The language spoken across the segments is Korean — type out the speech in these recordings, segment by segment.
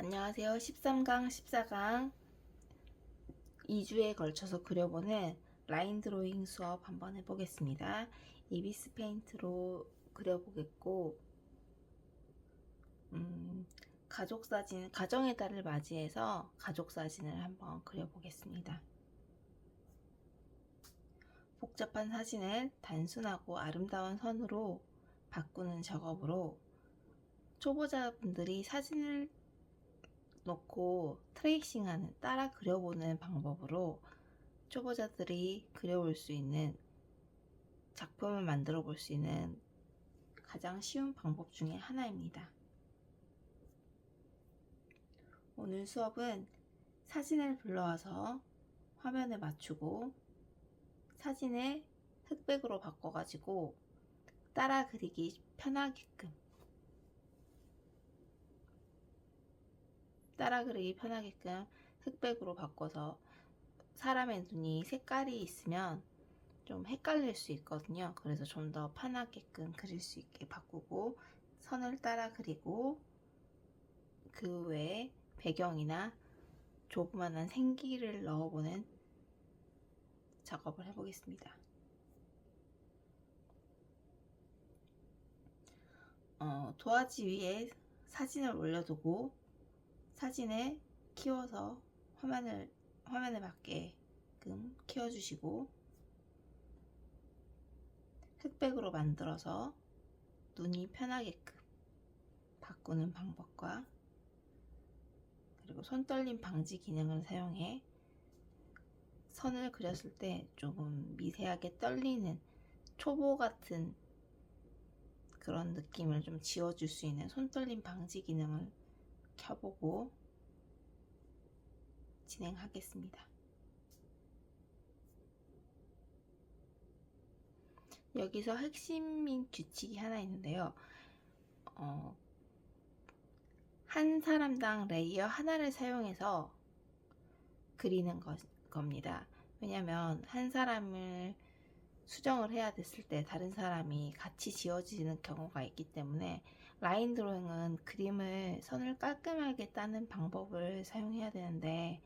안녕하세요. 13강, 14강 2주에 걸쳐서 그려보는 라인 드로잉 수업 한번 해보겠습니다. 이비스 페인트로 그려보겠고, 가족사진, 가정의 달을 맞이해서 가족사진을 한번 그려보겠습니다. 복잡한 사진을 단순하고 아름다운 선으로 바꾸는 작업으로 초보자분들이 사진을 놓고 트레이싱하는, 따라 그려보는 방법으로 초보자들이 그려볼 수 있는, 작품을 만들어 볼 수 있는 가장 쉬운 방법 중에 하나입니다. 오늘 수업은 사진을 불러와서 화면에 맞추고 사진을 흑백으로 바꿔가지고 따라 그리기 편하게끔 흑백으로 바꿔서, 사람의 눈이 색깔이 있으면 좀 헷갈릴 수 있거든요. 그래서 좀 더 편하게끔 그릴 수 있게 바꾸고 선을 따라 그리고, 그 외에 배경이나 조그만한 생기를 넣어보는 작업을 해보겠습니다. 도화지 위에 사진을 올려두고 사진을 키워서 화면에 맞게끔 키워주시고, 흑백으로 만들어서 눈이 편하게끔 바꾸는 방법과, 그리고 손떨림 방지 기능을 사용해 선을 그렸을 때 조금 미세하게 떨리는 초보 같은 그런 느낌을 좀 지워줄 수 있는 손떨림 방지 기능을 켜보고 진행하겠습니다. 여기서 핵심인 규칙이 하나 있는데요. 한 사람당 레이어 하나를 사용해서 그리는 겁니다. 왜냐면 한 사람을 수정을 해야 됐을 때 다른 사람이 같이 지워지는 경우가 있기 때문에, 라인 드로잉은 선을 깔끔하게 따는 방법을 사용해야 되는데,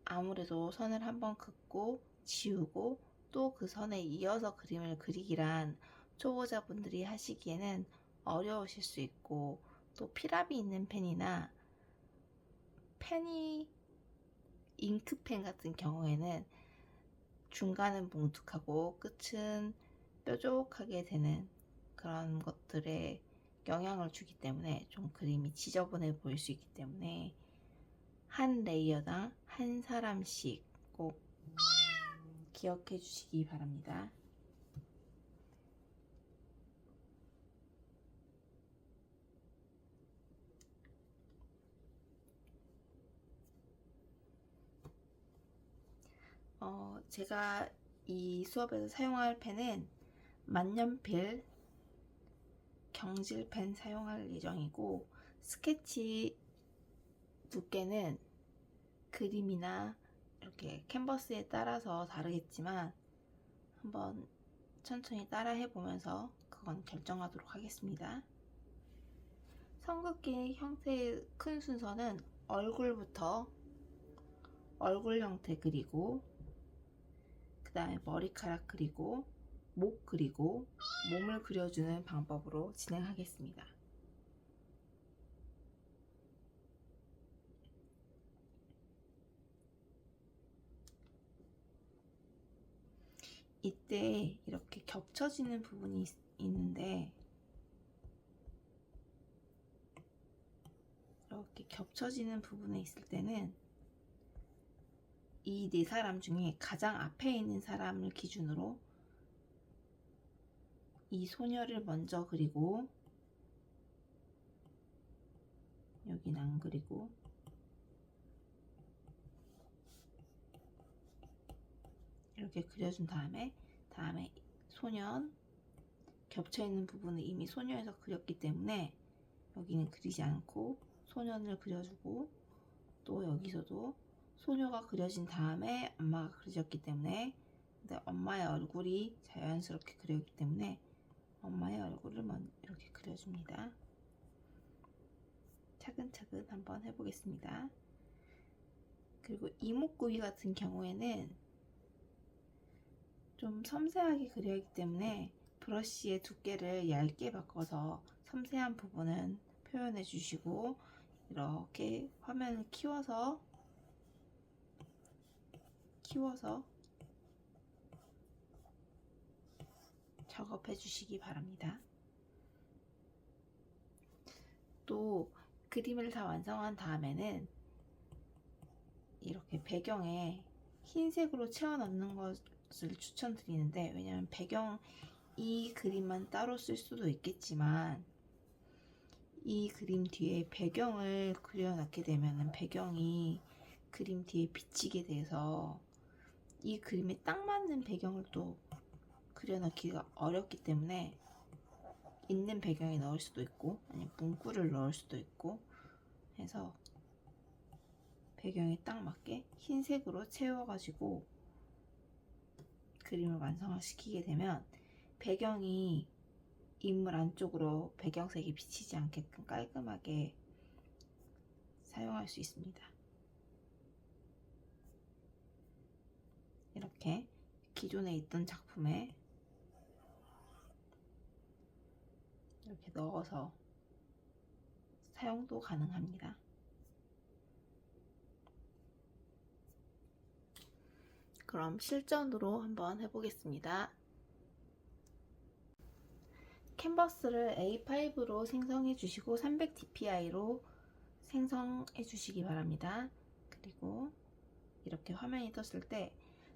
아무래도 선을 한번 긋고 지우고 또 그 선에 이어서 그림을 그리기란 초보자분들이 하시기에는 어려우실 수 있고, 또 필압이 있는 펜이 잉크펜 같은 경우에는 중간은 뭉툭하고 끝은 뾰족하게 되는 그런 것들에 영향을 주기 때문에 좀 그림이 지저분해 보일 수 있기 때문에 한 레이어당 한 사람씩 꼭 기억해 주시기 바랍니다. 제가 이 수업에서 사용할 펜은 만년필 경질펜 사용할 예정이고, 스케치 두께는 그림이나 이렇게 캔버스에 따라서 다르겠지만 한번 천천히 따라 해보면서 그건 결정하도록 하겠습니다. 삼각기 형태의 큰 순서는 얼굴부터 얼굴 형태 그리고, 그 다음에 머리카락 그리고, 목 그리고, 몸을 그려주는 방법으로 진행하겠습니다. 이때 이렇게 겹쳐지는 부분이 있는데, 이렇게 겹쳐지는 부분에 있을 때는 이 네 사람 중에 가장 앞에 있는 사람을 기준으로 이 소녀를 먼저 그리고, 여긴 안 그리고, 이렇게 그려준 다음에 소년, 겹쳐있는 부분을 이미 소녀에서 그렸기 때문에 여기는 그리지 않고 소년을 그려주고, 또 여기서도 소녀가 그려진 다음에 엄마가 그려졌기 때문에, 근데 엄마의 얼굴이 자연스럽게 그려졌기 때문에 엄마의 얼굴을 먼저 이렇게 그려줍니다. 차근차근 한번 해보겠습니다. 그리고 이목구비 같은 경우에는 좀 섬세하게 그려야 하기 때문에 브러쉬의 두께를 얇게 바꿔서 섬세한 부분은 표현해 주시고, 이렇게 화면을 키워서 작업해 주시기 바랍니다. 또 그림을 다 완성한 다음에는 이렇게 배경에 흰색으로 채워 넣는 것을 추천드리는데, 왜냐하면 이 그림만 따로 쓸 수도 있겠지만 이 그림 뒤에 배경을 그려놨게 되면 배경이 그림 뒤에 비치게 돼서 이 그림에 딱 맞는 배경을 또 그려넣기가 어렵기 때문에 있는 배경에 넣을 수도 있고 아니면 문구를 넣을 수도 있고 해서 배경에 딱 맞게 흰색으로 채워가지고 그림을 완성시키게 되면 배경이 인물 안쪽으로 배경색이 비치지 않게끔 깔끔하게 사용할 수 있습니다. 이렇게 기존에 있던 작품에 이렇게 넣어서 사용도 가능합니다. 그럼 실전으로 한번 해보겠습니다. 캔버스를 A5로 생성해 주시고 300dpi로 생성해 주시기 바랍니다. 그리고 이렇게 화면이 떴을 때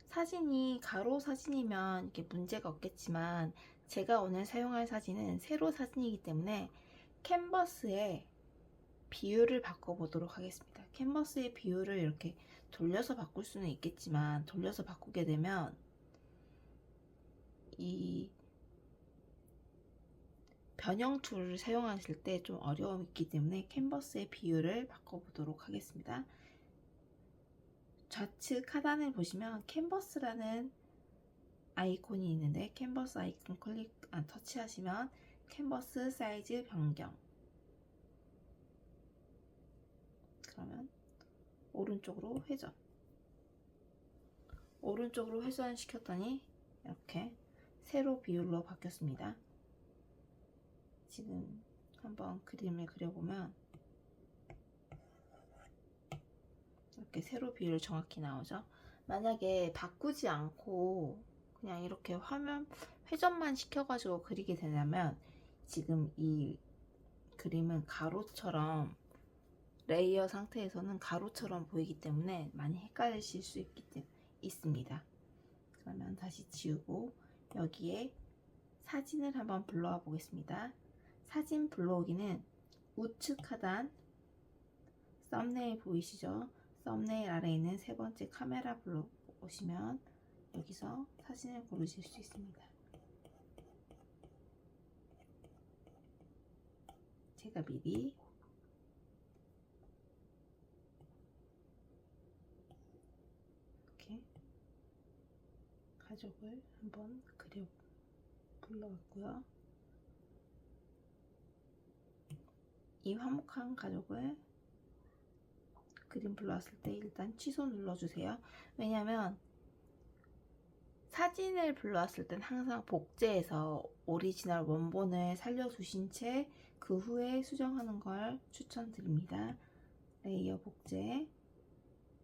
사진이 가로 사진이면 이렇게 문제가 없겠지만, 제가 오늘 사용할 사진은 세로 사진이기 때문에 캔버스의 비율을 바꿔보도록 하겠습니다. 캔버스의 비율을 이렇게 돌려서 바꿀 수는 있겠지만, 돌려서 바꾸게 되면 이 변형 툴을 사용하실 때 좀 어려움이 있기 때문에 캔버스의 비율을 바꿔보도록 하겠습니다. 좌측 하단을 보시면 캔버스라는 아이콘이 있는데, 캔버스 아이콘 터치하시면 캔버스 사이즈 변경, 그러면 오른쪽으로 회전 시켰더니 이렇게 세로 비율로 바뀌었습니다. 지금 한번 그림을 그려보면 이렇게 세로 비율 정확히 나오죠. 만약에 바꾸지 않고 그냥 이렇게 화면 회전만 시켜가지고 그리게 되냐면, 지금 이 그림은 가로처럼, 레이어 상태에서는 가로처럼 보이기 때문에 많이 헷갈리실 수 있습니다. 그러면 다시 지우고 여기에 사진을 한번 불러와 보겠습니다. 사진 불러오기는 우측 하단 썸네일 보이시죠? 썸네일 아래에 있는 세 번째 카메라 불러오시면 여기서 사진을 고르실 수 있습니다. 제가 미리 이렇게 가족을 한번 불러왔고요. 이 화목한 가족을 그림 불러왔을 때 일단 취소 눌러주세요. 왜냐면 사진을 불러왔을 땐 항상 복제해서 오리지널 원본을 살려두신 채 그 후에 수정하는 걸 추천드립니다. 레이어 복제,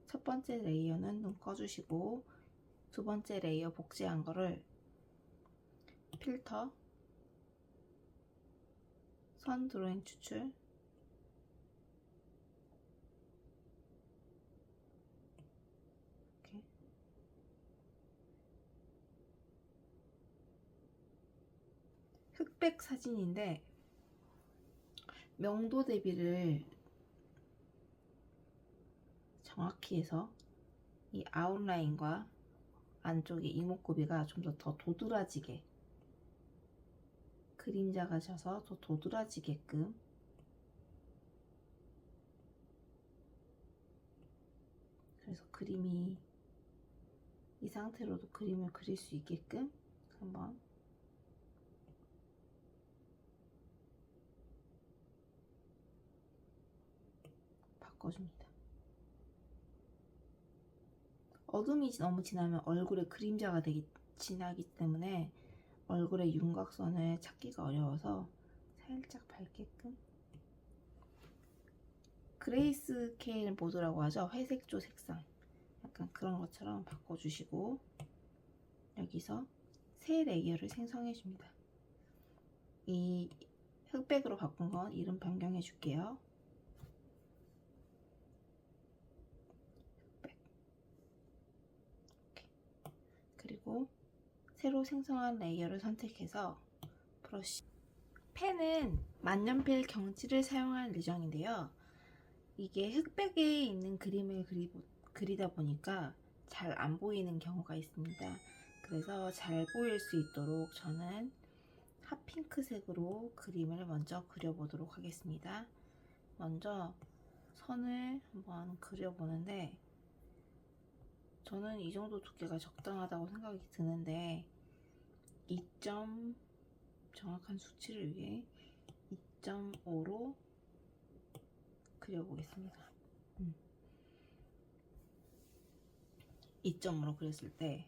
첫 번째 레이어는 눈 꺼주시고 두 번째 레이어 복제한 거를 필터, 선 드로잉 추출, 이렇게 흑백 사진인데 명도 대비를 정확히 해서 이 아웃라인과 안쪽의 이목구비가 좀 더 도드라지게, 그림자가 져서 더 도드라지게끔 그래서 그림이 이 상태로도 그림을 그릴 수 있게끔 한번 바꿔줍니다. 어둠이 너무 진하면 얼굴에 그림자가 되기 진하기 때문에 얼굴의 윤곽선을 찾기가 어려워서 살짝 밝게끔, 그레이스케일 모드라고 하죠. 회색조 색상 약간 그런 것처럼 바꿔주시고, 여기서 새 레이어를 생성해 줍니다. 이 흑백으로 바꾼 건 이름 변경해 줄게요. 흑백. 그리고 새로 생성한 레이어를 선택해서 브러쉬, 펜은 만년필 경지를 사용할 예정인데요. 이게 흑백에 있는 그림을 그리다 보니까 잘 안 보이는 경우가 있습니다. 그래서 잘 보일 수 있도록 저는 핫핑크색으로 그림을 먼저 그려보도록 하겠습니다. 먼저 선을 한번 그려보는데, 저는 이 정도 두께가 적당하다고 생각이 드는데 2점, 정확한 수치를 위해 2.5로 그려보겠습니다. 2점으로 그렸을 때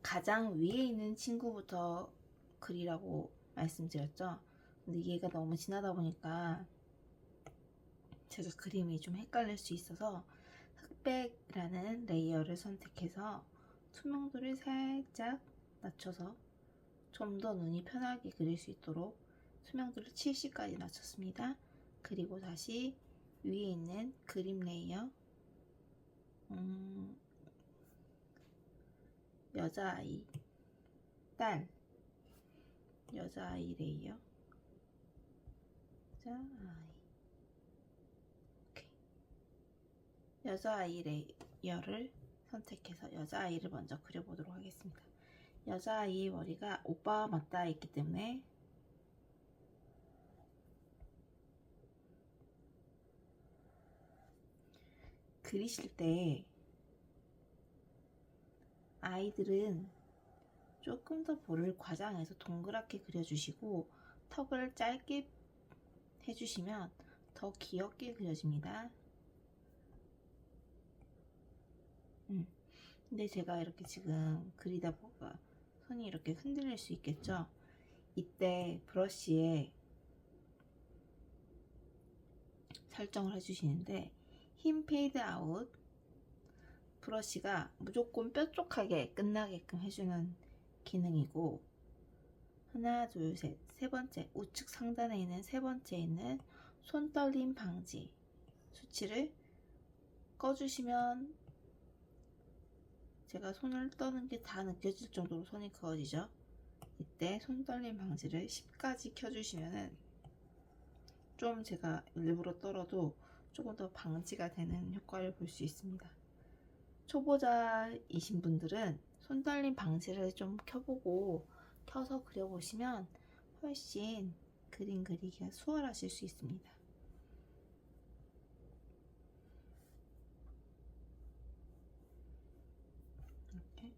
가장 위에 있는 친구부터 그리라고 말씀드렸죠. 근데 얘가 너무 진하다 보니까 제가 그림이 좀 헷갈릴 수 있어서 흑백이라는 레이어를 선택해서 투명도를 살짝 낮춰서 좀 더 눈이 편하게 그릴 수 있도록 투명도를 70까지 낮췄습니다. 그리고 다시 위에 있는 그림 레이어, 여자아이, 딸, 여자아이 레이어, 여자아이 레이어를 선택해서 여자아이를 먼저 그려보도록 하겠습니다. 여자아이의 머리가 오빠와 맞닿아 있기 때문에 그리실 때 아이들은 조금 더 볼을 과장해서 동그랗게 그려주시고 턱을 짧게 해주시면 더 귀엽게 그려집니다. 근데 제가 이렇게 지금 그리다 보니까 손이 이렇게 흔들릴 수 있겠죠? 이때 브러쉬에 설정을 해주시는데, 힘 페이드 아웃, 브러쉬가 무조건 뾰족하게 끝나게끔 해주는 기능이고, 하나 둘 셋, 세 번째 우측 상단에 있는 세 번째 있는 손 떨림 방지 수치를 꺼주시면 제가 손을 떠는 게 다 느껴질 정도로 손이 그어지죠. 이때 손 떨림 방지를 10까지 켜주시면은 좀 제가 일부러 떨어도 조금 더 방지가 되는 효과를 볼 수 있습니다. 초보자이신 분들은 손 떨림 방지를 좀 켜서 그려보시면 훨씬 그림 그리기가 수월하실 수 있습니다. 이렇게.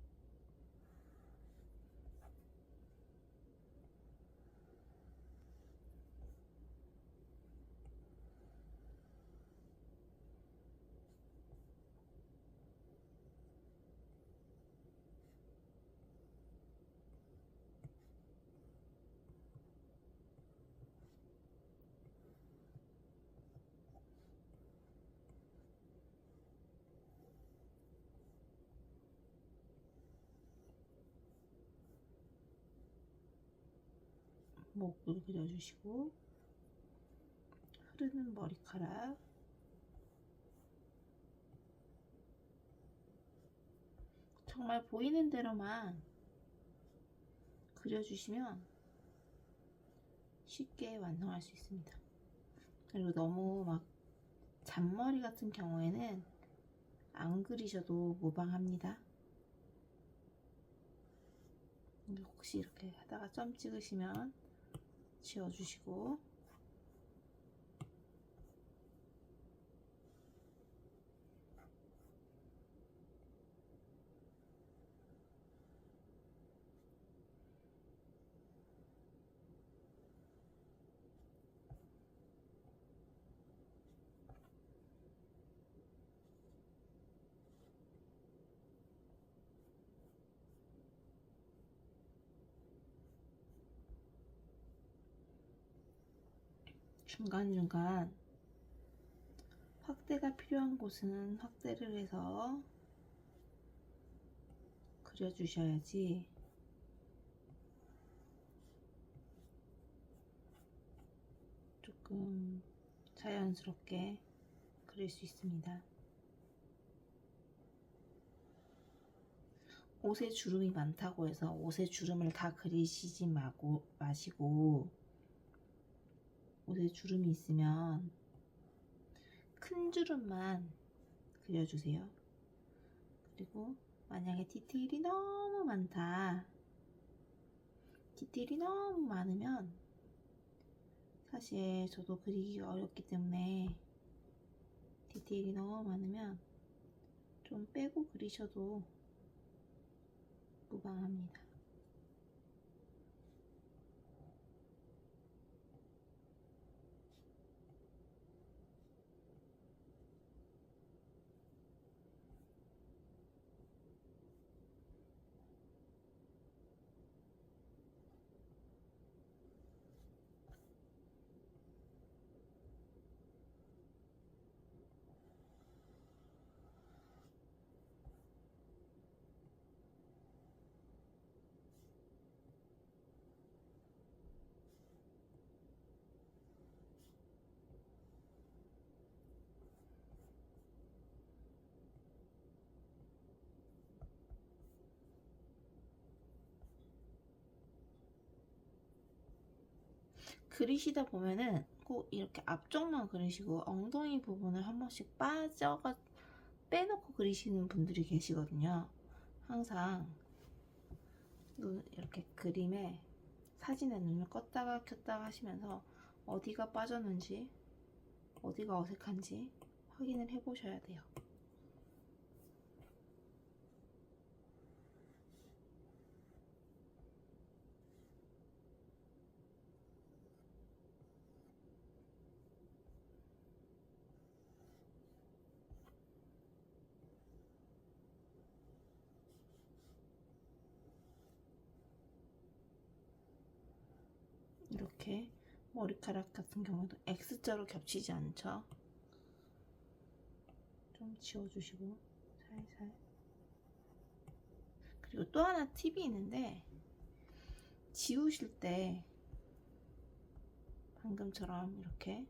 목을 그려주시고, 흐르는 머리카락, 정말 보이는 대로만 그려주시면 쉽게 완성할 수 있습니다. 그리고 너무 막 잔머리 같은 경우에는 안 그리셔도 무방합니다. 혹시 이렇게 하다가 점 찍으시면 지워주시고, 중간중간 확대가 필요한 곳은 확대를 해서 그려주셔야지 조금 자연스럽게 그릴 수 있습니다. 옷에 주름이 많다고 해서 옷에 주름을 다 그리시지 마시고 옷에 주름이 있으면 큰 주름만 그려주세요. 그리고 만약에 디테일이 너무 많다, 디테일이 너무 많으면 사실 저도 그리기가 어렵기 때문에 디테일이 너무 많으면 좀 빼고 그리셔도 무방합니다. 그리시다 보면은 꼭 이렇게 앞쪽만 그리시고 엉덩이 부분을 한 번씩 빼놓고 그리시는 분들이 계시거든요. 항상 이렇게 그림에 사진에 눈을 껐다가 켰다가 하시면서 어디가 빠졌는지 어디가 어색한지 확인을 해 보셔야 돼요. 이렇게 머리카락 같은 경우도 X자로 겹치지 않죠? 좀 지워주시고 살살. 그리고 또 하나 팁이 있는데, 지우실 때 방금처럼 이렇게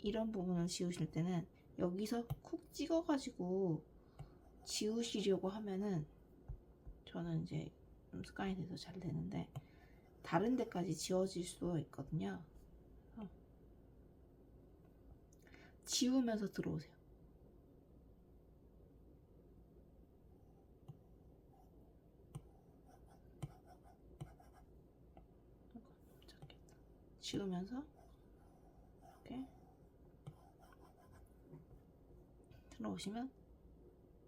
이런 부분을 지우실 때는 여기서 쿡 찍어가지고 지우시려고 하면은 저는 이제 좀 습관이 돼서 잘 되는데 다른 데까지 지워질 수도 있거든요. 지우면서 들어오세요. 지우면서 이렇게 들어오시면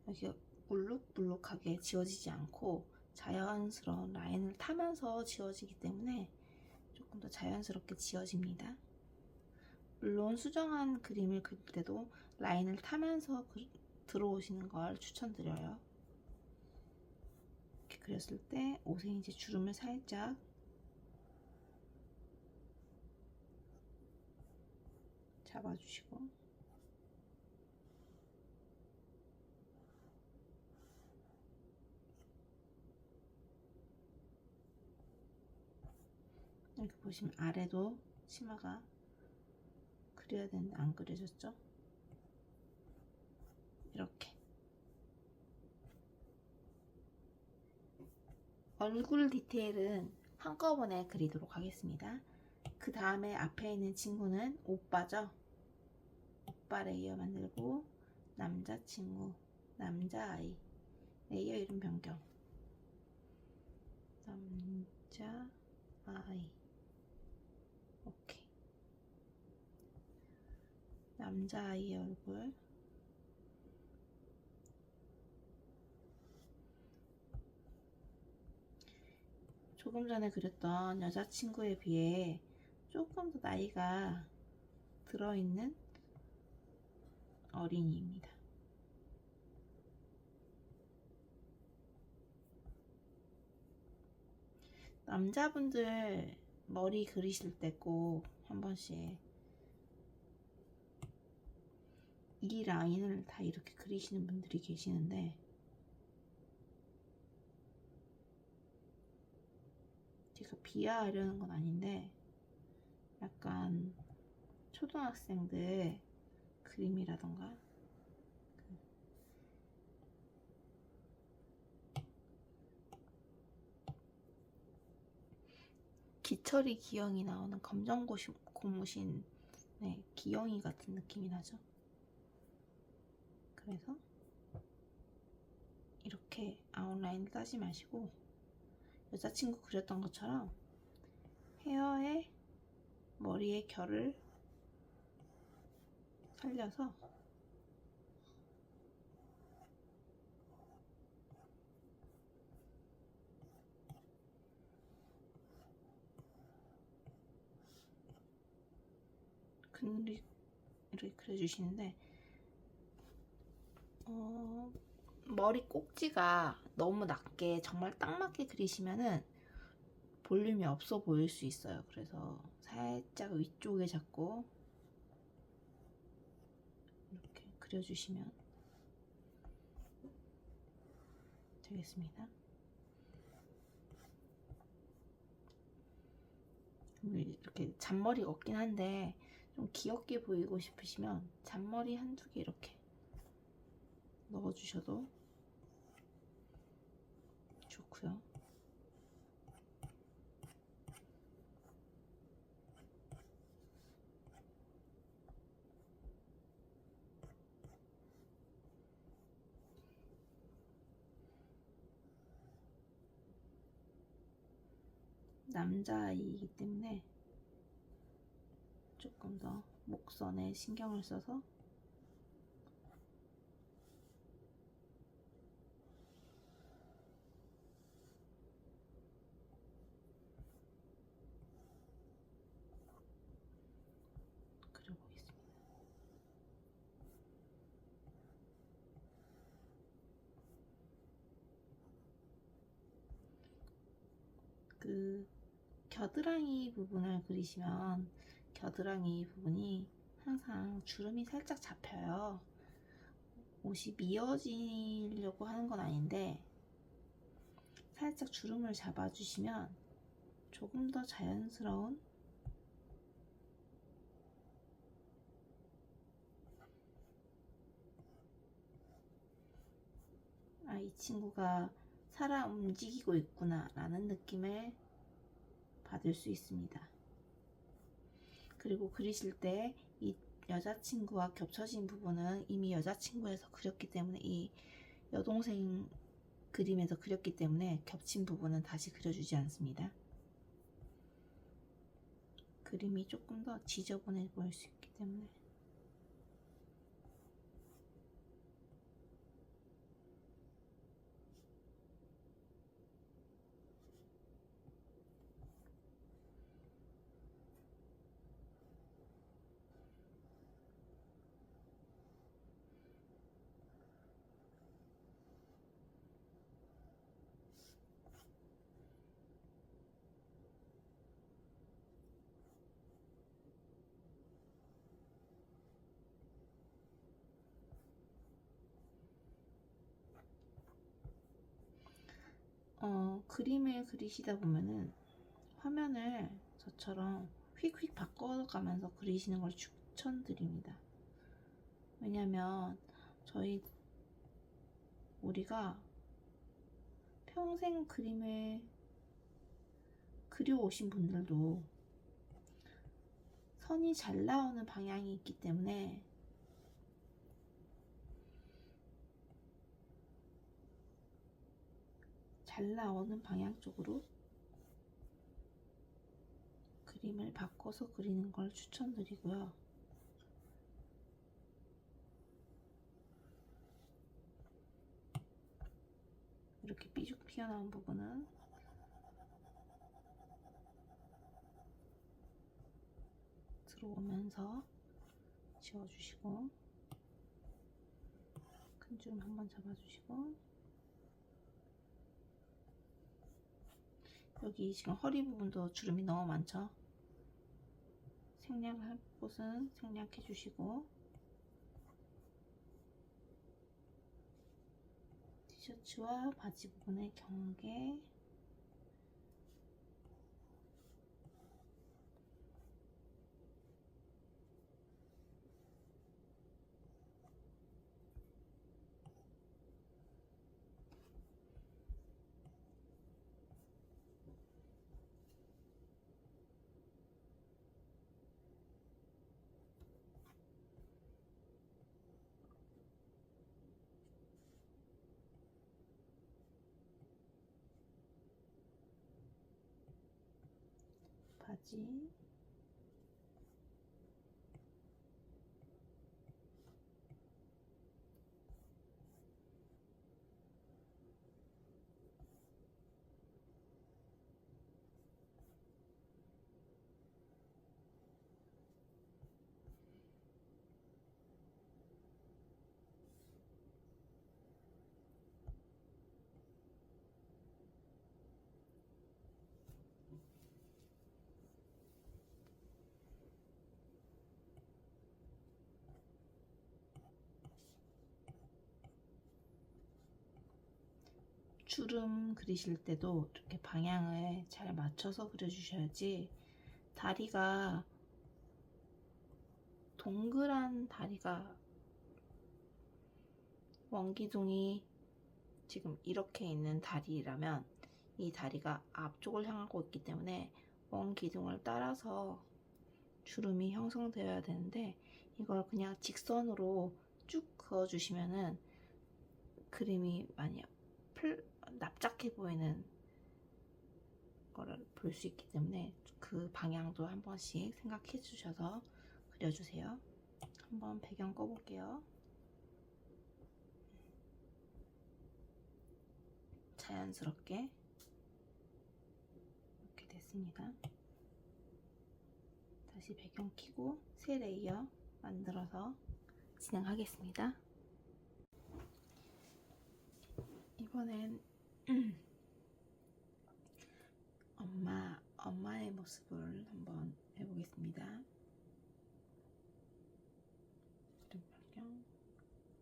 여기 물룩물룩하게 지워지지 않고 자연스러운 라인을 타면서 지워지기 때문에 조금 더 자연스럽게 지워집니다. 물론 수정한 그림을 그릴 때도 라인을 타면서 들어오시는 걸 추천드려요. 이렇게 그렸을 때 옷에 이제 주름을 살짝 잡아주시고, 이렇게 보시면 아래도 치마가 그려야 되는데 안 그려졌죠? 이렇게 얼굴 디테일은 한꺼번에 그리도록 하겠습니다. 그 다음에 앞에 있는 친구는 오빠죠. 오빠 레이어 만들고 남자친구, 남자아이 레이어 이름 변경, 남자아이. 오케이. 남자아이의 얼굴 조금 전에 그렸던 여자친구에 비해 조금 더 나이가 들어있는 어린이입니다. 남자분들 머리 그리실 때 꼭 한 번씩 이 라인을 다 이렇게 그리시는 분들이 계시는데, 제가 비하하려는 건 아닌데 약간 초등학생들 그림이라던가 기철이 기영이 나오는 검정 고무신 기영이 같은 느낌이 나죠. 그래서 이렇게 아웃라인을 따지 마시고 여자친구 그렸던 것처럼 헤어에 머리의 결을 살려서 그늘을 그려주시는데, 머리 꼭지가 너무 낮게 정말 딱 맞게 그리시면은 볼륨이 없어 보일 수 있어요. 그래서 살짝 위쪽에 잡고 이렇게 그려주시면 되겠습니다. 이렇게 잔머리가 없긴 한데 좀 귀엽게 보이고 싶으시면 잔머리 한두 개 이렇게 넣어주셔도 좋고요. 남자아이이기 때문에 조금 더 목선에 신경을 써서 그려보겠습니다. 그 겨드랑이 부분을 그리시면 겨드랑이 부분이 항상 주름이 살짝 잡혀요. 옷이 미어지려고 하는 건 아닌데 살짝 주름을 잡아주시면 조금 더 자연스러운 이 친구가 살아 움직이고 있구나 라는 느낌을 받을 수 있습니다. 그리고 그리실 때 이 여자친구와 겹쳐진 부분은 이미 여자친구에서 그렸기 때문에, 이 여동생 그림에서 그렸기 때문에 겹친 부분은 다시 그려주지 않습니다. 그림이 조금 더 지저분해 보일 수 있기 때문에. 그림을 그리시다 보면은 화면을 저처럼 휙휙 바꿔가면서 그리시는 걸 추천드립니다. 왜냐면 우리가 평생 그림을 그려오신 분들도 선이 잘 나오는 방향이 있기 때문에 잘 나오는 방향 쪽으로 그림을 바꿔서 그리는 걸 추천드리고요. 이렇게 삐죽 튀어나온 부분은 들어오면서 지워주시고, 큰 주름 한번 잡아주시고, 여기 지금 허리 부분도 주름이 너무 많죠? 생략할 곳은 생략해 주시고, 티셔츠와 바지 부분의 경계, 바지, 주름 그리실 때도 이렇게 방향을 잘 맞춰서 그려주셔야지 다리가 동그란 다리가 원기둥이 지금 이렇게 있는 다리라면 이 다리가 앞쪽을 향하고 있기 때문에 원기둥을 따라서 주름이 형성되어야 되는데 이걸 그냥 직선으로 쭉 그어주시면은 그림이 많이 납작해 보이는 거를 볼 수 있기 때문에 그 방향도 한 번씩 생각해 주셔서 그려주세요. 한번 배경 꺼볼게요. 자연스럽게 이렇게 됐습니다. 다시 배경 켜고 새 레이어 만들어서 진행하겠습니다. 이번엔 엄마의 모습을 한번 해보겠습니다. 그림 배경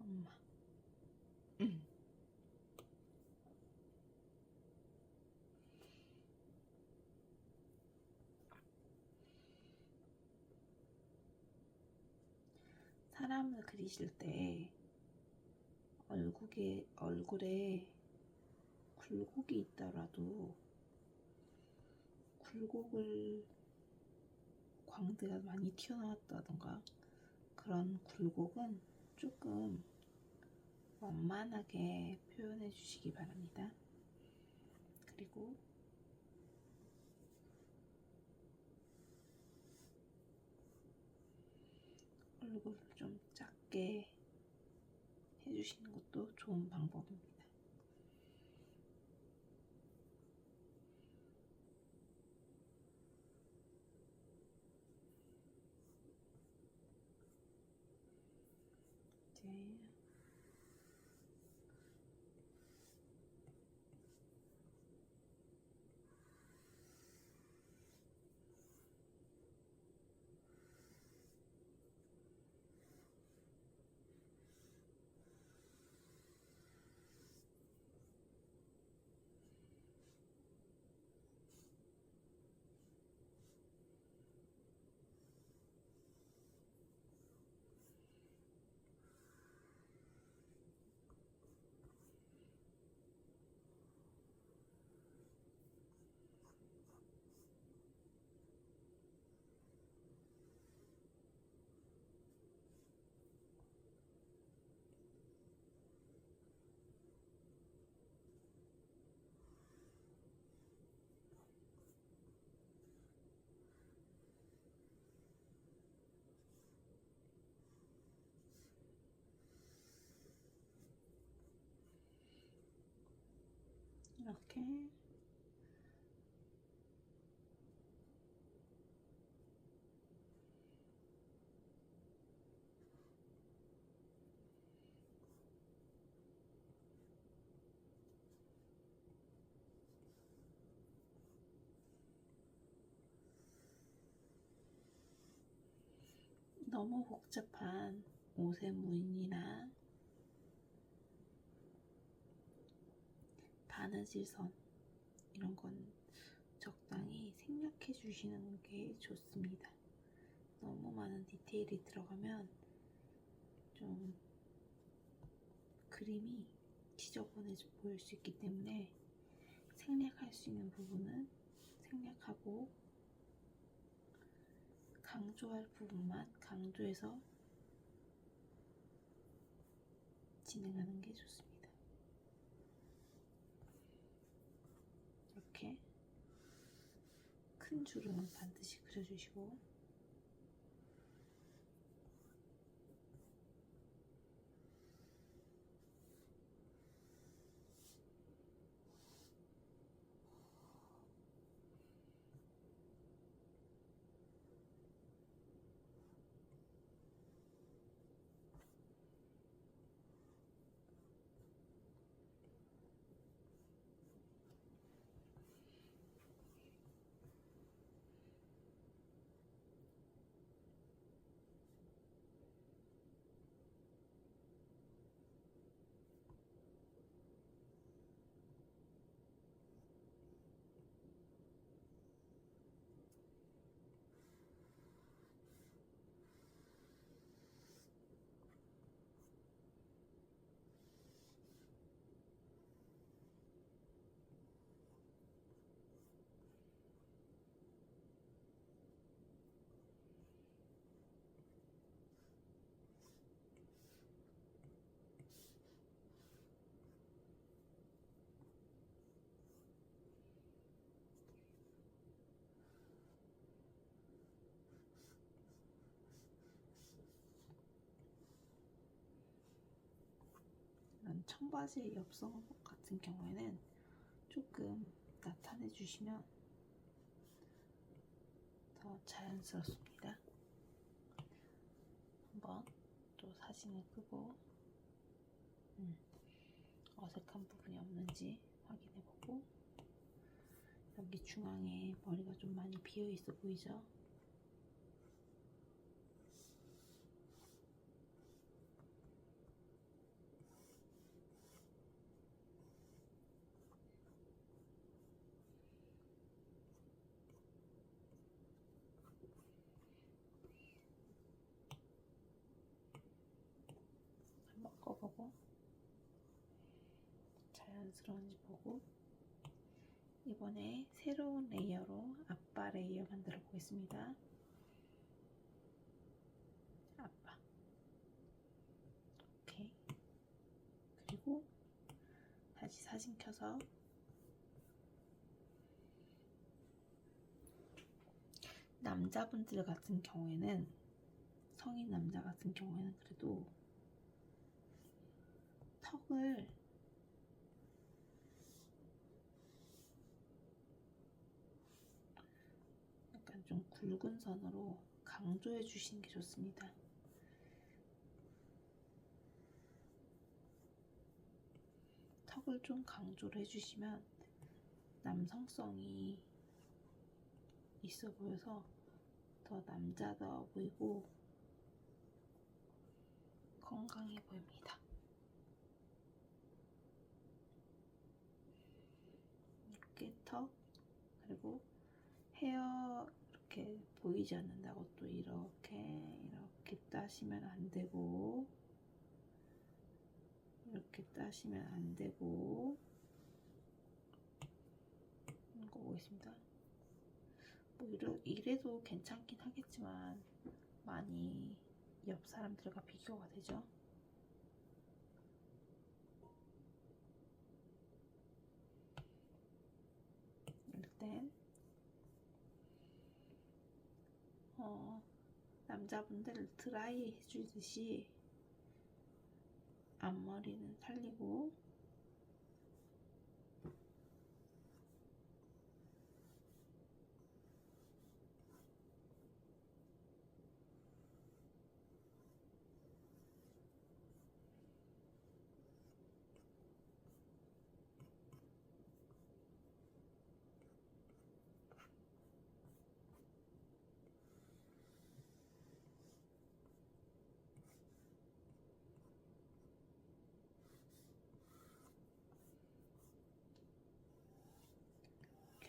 엄마. 사람을 그리실 때 얼굴에 굴곡이 있더라도 굴곡을 광대가 많이 튀어나왔다던가 그런 굴곡은 조금 원만하게 표현해 주시기 바랍니다. 그리고 얼굴을 좀 작게 해주시는 것도 좋은 방법입니다. 이제 이렇게 너무 복잡한 옷의 무늬나 바느질선 이런 건 적당히 생략해 주시는 게 좋습니다. 너무 많은 디테일이 들어가면 좀 그림이 지저분해 보일 수 있기 때문에 생략할 수 있는 부분은 생략하고 강조할 부분만 강조해서 진행하는 게 좋습니다. 이렇게 큰 줄은 반드시 그려주시고 이런 청바지의 엽서 같은 경우에는 조금 나타내 주시면 더 자연스럽습니다. 한번 또 사진을 끄고 어색한 부분이 없는지 확인해 보고 여기 중앙에 머리가 좀 많이 비어 있어 보이죠? 한번 꺼보고 자연스러운지 보고 이번에 새로운 레이어로 앞바 레이어 만들어 보겠습니다. 앞바 오케이. 그리고 다시 사진 켜서 남자분들 같은 경우에는 성인 남자 같은 경우에는 그래도 턱을 약간 좀 굵은 선으로 강조해 주시는 게 좋습니다. 턱을 좀 강조를 해주시면 남성성이 있어 보여서 더 남자다워 보이고 건강해 보입니다. 이렇게 턱 그리고 헤어 이렇게 보이지 않는다고 또 이렇게 따시면 안 되고 이렇게 따시면 안 되고 이거 보겠습니다. 뭐 이래도 괜찮긴 하겠지만 많이 옆 사람들과 비교가 되죠. 이럴 땐 남자분들 드라이 해주듯이 앞머리는 살리고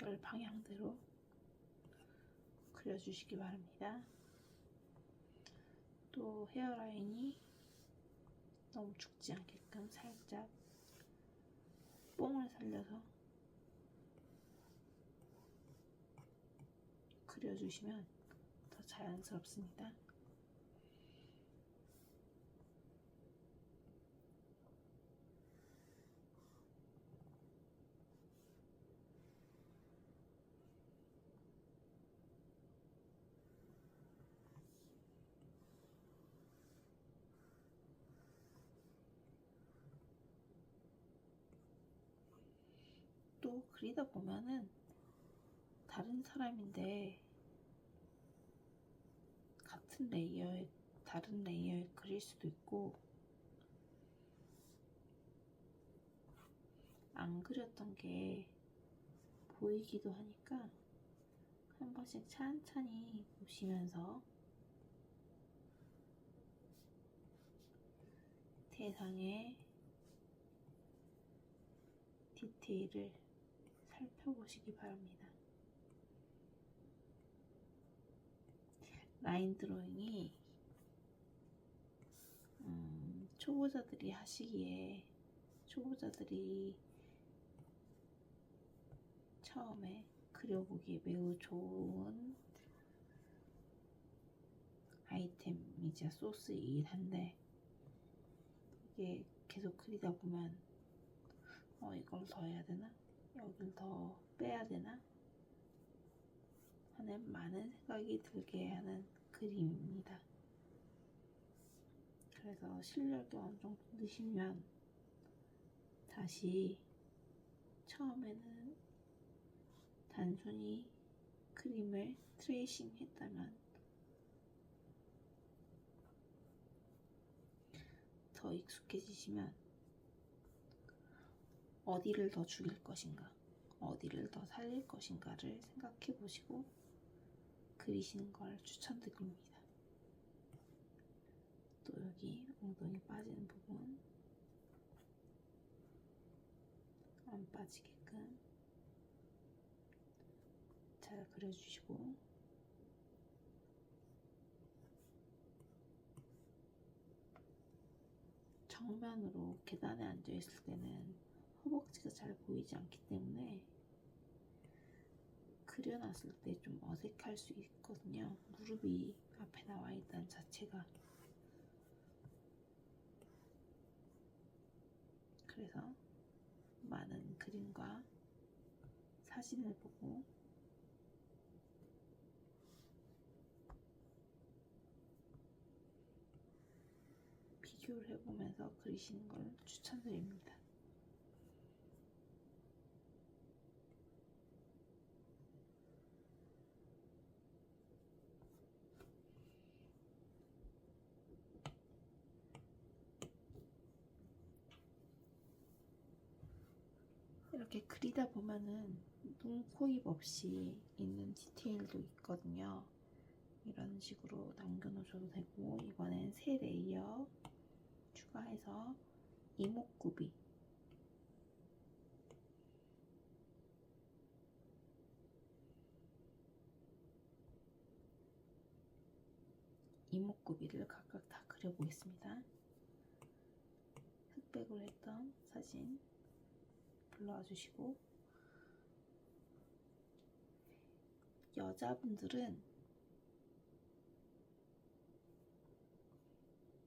결 방향대로 그려주시기 바랍니다. 또 헤어라인이 너무 죽지 않게끔 살짝 뽕을 살려서 그려주시면 더 자연스럽습니다. 또 그리다 보면은 다른 사람인데 같은 레이어에 다른 레이어에 그릴 수도 있고 안 그렸던 게 보이기도 하니까 한 번씩 찬찬히 보시면서 대상의 디테일을 살펴보시기 바랍니다. 라인 드로잉이 초보자들이 하시기에 초보자들이 처음에 그려보기 매우 좋은 아이템이자 소스이긴 한데 이게 계속 그리다 보면 이걸 더 해야 되나? 여길 더 빼야 되나? 하는 많은 생각이 들게 하는 그림입니다. 그래서 실력이 어느 정도 느시면 다시 처음에는 단순히 그림을 트레이싱 했다면 더 익숙해지시면 어디를 더 죽일 것인가, 어디를 더 살릴 것인가를 생각해 보시고 그리시는 걸 추천드립니다. 또 여기 엉덩이 빠지는 부분 안 빠지게끔 잘 그려주시고 정면으로 계단에 앉아있을 때는 허벅지가 잘 보이지 않기 때문에 그려놨을 때 좀 어색할 수 있거든요. 무릎이 앞에 나와 있다는 자체가. 그래서 많은 그림과 사진을 보고 비교를 해보면서 그리시는 걸 추천드립니다. 이렇게 그리다 보면은 눈, 코, 입 없이 있는 디테일도 있거든요. 이런 식으로 남겨놓으셔도 되고 이번엔 새 레이어 추가해서 이목구비 이목구비를 각각 다 그려보겠습니다. 흑백으로 했던 사진 불러와 주시고 여자분들은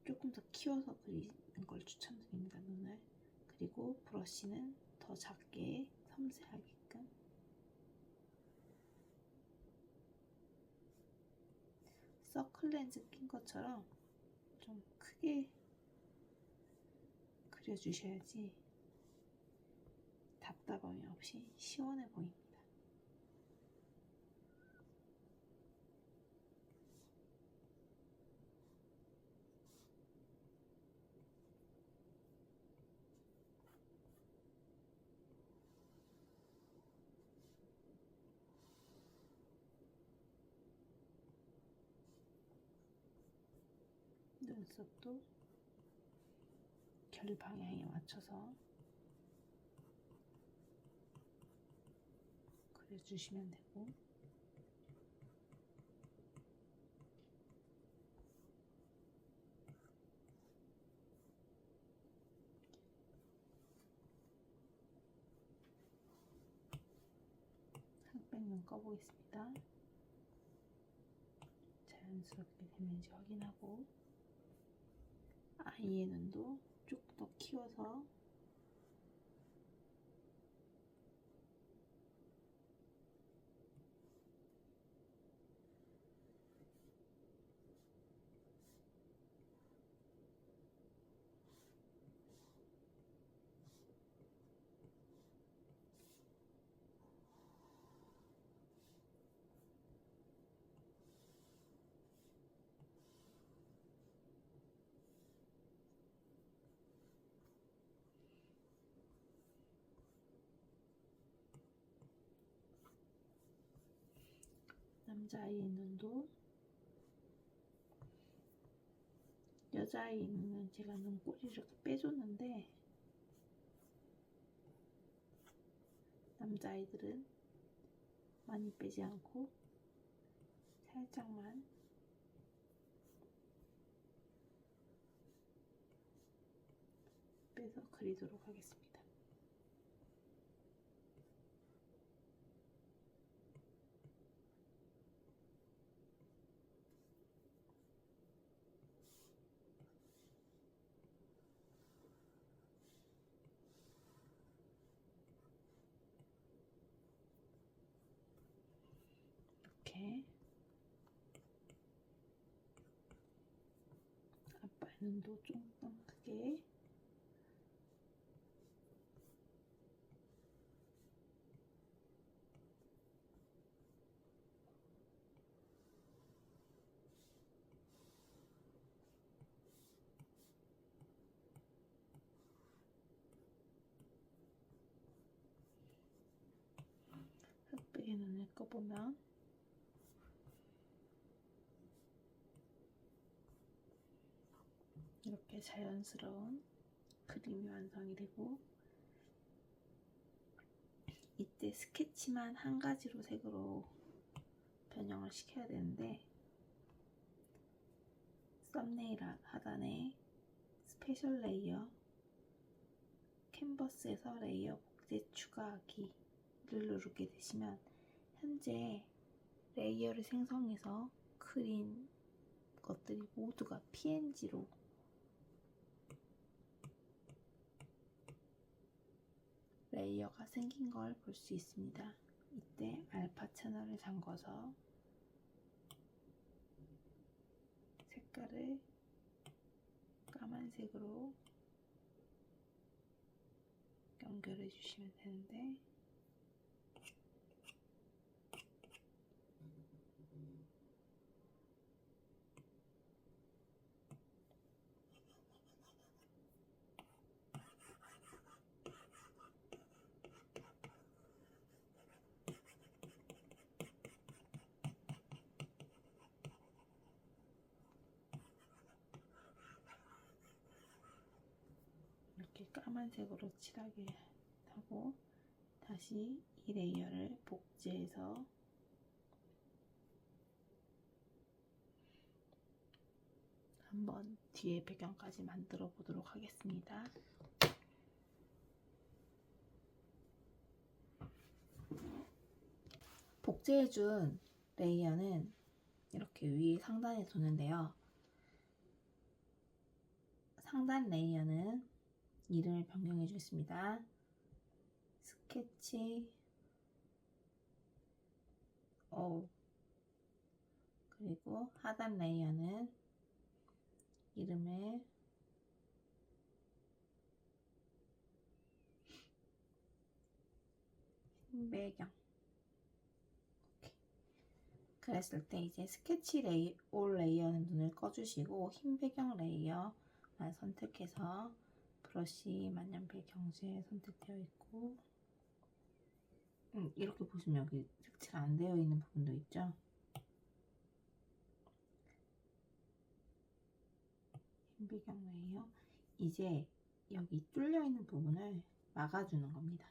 조금 더 키워서 그리는 걸 추천드립니다. 눈을. 그리고 브러쉬는 더 작게 섬세하게끔 서클 렌즈 낀 것처럼 좀 크게 그려주셔야지 답답함이 없이 시원해 보입니다. 눈썹도 결 방향에 맞춰서 그려주시면 되고, 흑백눈 꺼보겠습니다. 자연스럽게 되는지 확인하고, 아이의 눈도 쭉 더 키워서 남자아이의 눈도, 여자아이의 눈은 제가 눈꼬리를 이렇게 빼줬는데 남자아이들은 많이 빼지 않고 살짝만 빼서 그리도록 하겠습니다. 이렇게 아빠의 눈도 좀 더 크게, 흑백의 눈을 꺼보면 이렇게 자연스러운 그림이 완성이 되고, 이때 스케치만 한 가지로 색으로 변형을 시켜야 되는데, 썸네일 하단에 스페셜 레이어, 캔버스에서 레이어 복제 추가하기를 누르게 되시면 현재 레이어를 생성해서 그린 것들이 모두가 PNG로 레이어가 생긴 걸 볼 수 있습니다. 이때 알파 채널을 잠궈서 색깔을 까만색으로 연결해 주시면 되는데, 이렇게 까만색으로 칠하게 하고 다시 이 레이어를 복제해서 한번 뒤에 배경까지 만들어 보도록 하겠습니다. 복제해준 레이어는 이렇게 위에 상단에 두는데요. 상단 레이어는 이름을 변경해 주겠습니다. 스케치 O. 그리고 하단 레이어는 이름을 흰배경. 그랬을 때 이제 스케치 올 레이어는 눈을 꺼주시고 흰 배경 레이어만 선택해서 브러쉬 만년필 경실 선택되어 있고, 이렇게 보시면 여기 색칠 안 되어 있는 부분도 있죠. 흰 배경 레이어, 이제 여기 뚫려 있는 부분을 막아주는 겁니다.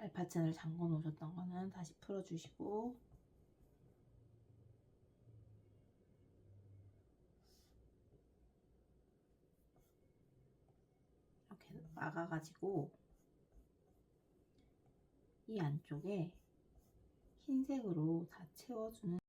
알파틴을 잠궈 놓으셨던 거는 다시 풀어주시고, 이렇게 막아가지고 이 안쪽에 흰색으로 다 채워주는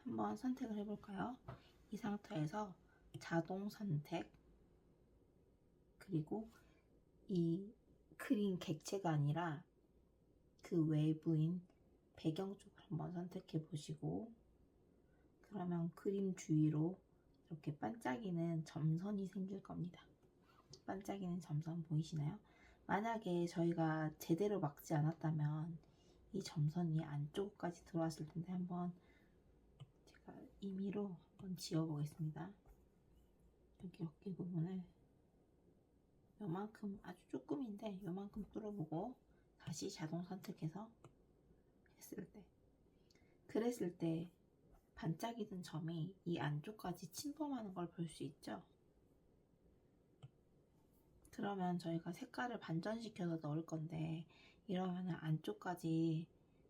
한번 선택을 해볼까요? 이 상태에서 자동 선택, 그리고 이 그림 객체가 아니라 그 외부인 배경 쪽을 한번 선택해 보시고, 그러면 그림 주위로 이렇게 반짝이는 점선이 생길 겁니다. 반짝이는 점선 보이시나요? 만약에 저희가 제대로 막지 않았다면 이 점선이 안쪽까지 들어왔을 텐데, 한번 제가 임의로 한번 지워 보겠습니다. 여기 어깨 부분을 요만큼, 아주 조금인데 요만큼 뚫어보고 다시 자동 선택해서 그랬을 때 반짝이던 점이 이 안쪽까지 침범하는 걸 볼 수 있죠. 그러면 저희가 색깔을 반전시켜서 넣을 건데, 이러면 안쪽까지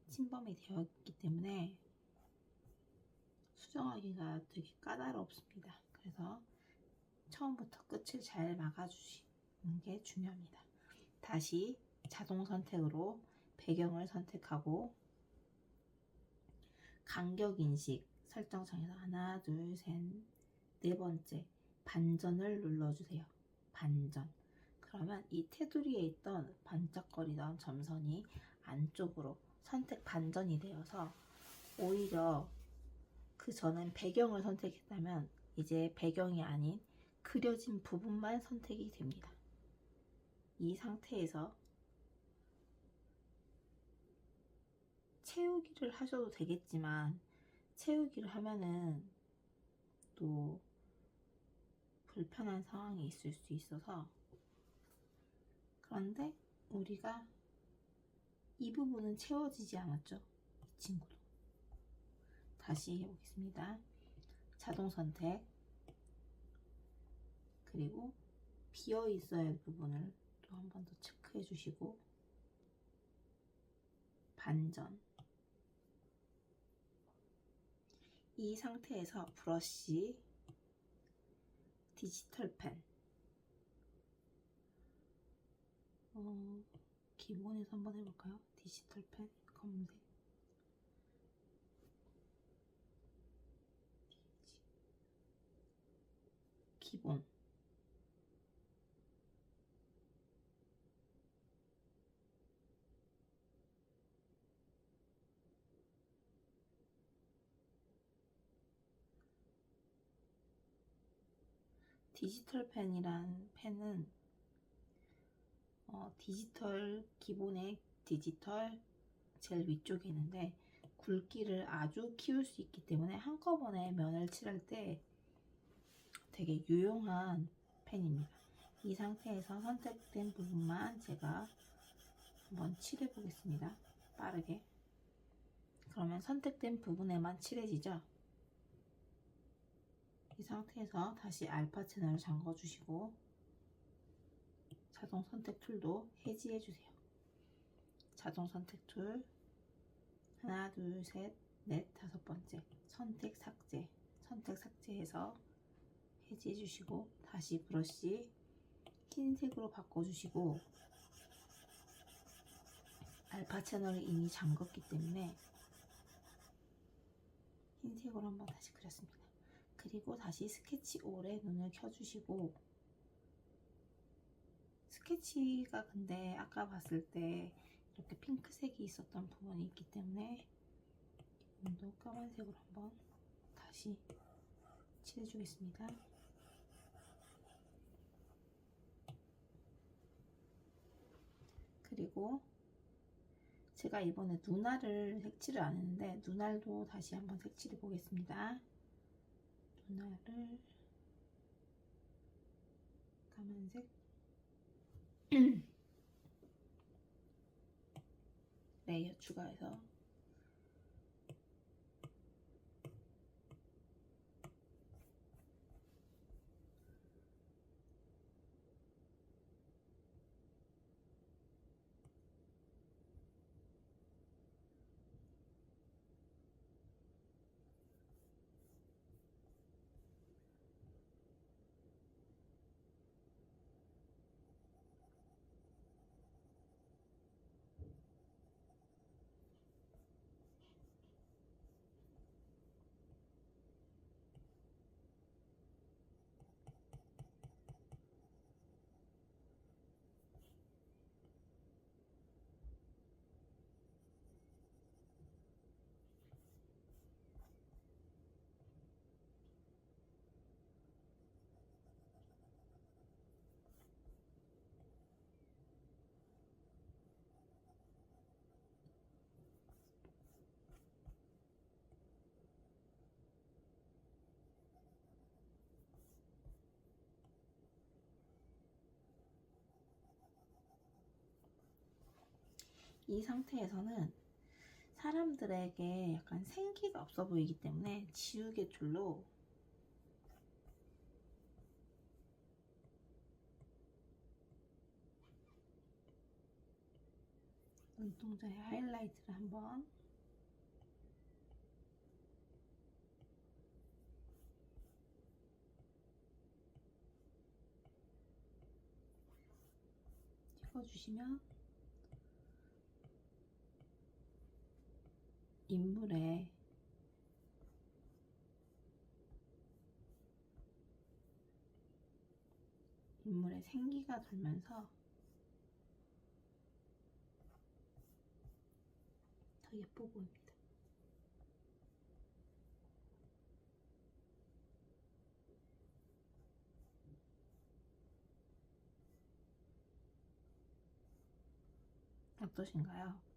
침범이 되어 있기 때문에 수정하기가 되게 까다롭습니다. 그래서 처음부터 끝을 잘 막아주시는 게 중요합니다. 다시 자동 선택으로 배경을 선택하고, 간격 인식 설정창에서 하나, 둘, 셋, 네 번째 반전을 눌러주세요. 반전. 그러면 이 테두리에 있던 반짝거리던 점선이 안쪽으로 선택 반전이 되어서, 오히려 그 전엔 배경을 선택했다면 이제 배경이 아닌 그려진 부분만 선택이 됩니다. 이 상태에서 채우기를 하셔도 되겠지만, 채우기를 하면은 또 불편한 상황이 있을 수 있어서, 그런데 우리가 이 부분은 채워지지 않았죠. 이 친구도. 다시 해보겠습니다. 자동 선택, 그리고 비어 있어야 할 부분을 또 한 번 더 체크해 주시고, 반전. 이 상태에서 브러쉬, 디지털 펜, 기본에서 한번 해볼까요? 디지털 펜 검색, 기본, 디지털 펜이란 펜은 디지털, 기본의 디지털 제일 위쪽에 있는데, 굵기를 아주 키울 수 있기 때문에 한꺼번에 면을 칠할 때 되게 유용한 펜입니다. 이 상태에서 선택된 부분만 제가 한번 칠해 보겠습니다. 빠르게. 그러면 선택된 부분에만 칠해지죠. 이 상태에서 다시 알파 채널을 잠궈 주시고 자동 선택 툴도 해지해 주세요. 자동 선택 툴 하나 둘 셋 넷 다섯 번째 선택 삭제해서 해지해 주시고 다시 브러쉬 흰색으로 바꿔 주시고 알파 채널을 이미 잠궜기 때문에 흰색으로 한번 다시 그렸습니다. 그리고 다시 스케치 올에 눈을 켜주시고 스케치가 근데 아까 봤을 때 이렇게 핑크색이 있었던 부분이 있기 때문에 이 부분도 까만색으로 한번 다시 칠해주겠습니다. 그리고 제가 이번에 눈알을 색칠을 안 했는데 눈알도 다시 한번 색칠해 보겠습니다. 눈알을 까만색 레이어 추가해서 이 상태에서는 사람들에게 약간 생기가 없어 보이기 때문에 지우개 툴로 눈동자에 하이라이트를 한번 찍어주시면 인물의 생기가 돌면서 더 예뻐 보입니다. 어떠신가요?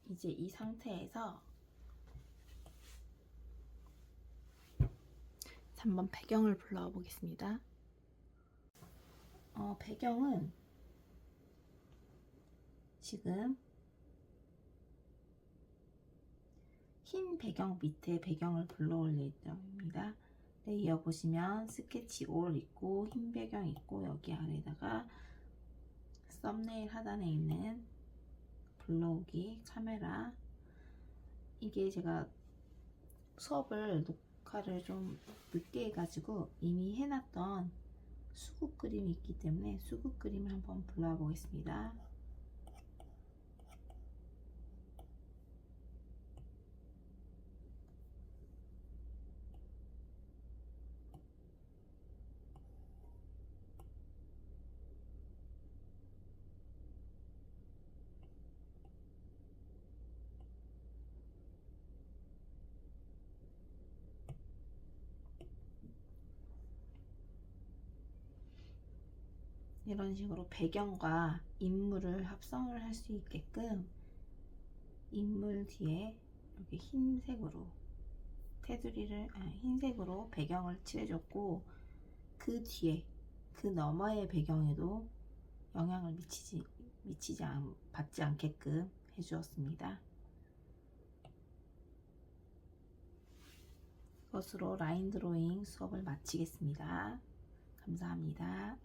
이제 이 상태에서 한번 배경을 불러와 보겠습니다. 배경은 지금 흰 배경 밑에 배경을 불러올 예정입니다. 레이어 보시면 스케치 올 있고 흰 배경 있고 여기 아래다가 썸네일 하단에 있는 불러오기 카메라, 이게 제가 녹화를 좀 늦게 해가지고 이미 해놨던 수국 그림이 있기 때문에 수국 그림을 한번 불러와 보겠습니다. 이런 식으로 배경과 인물을 합성을 할 수 있게끔 인물 뒤에 이렇게 흰색으로 테두리를 흰색으로 배경을 칠해줬고, 그 뒤에 그 너머의 배경에도 영향을 받지 않게끔 해주었습니다. 이것으로 라인 드로잉 수업을 마치겠습니다. 감사합니다.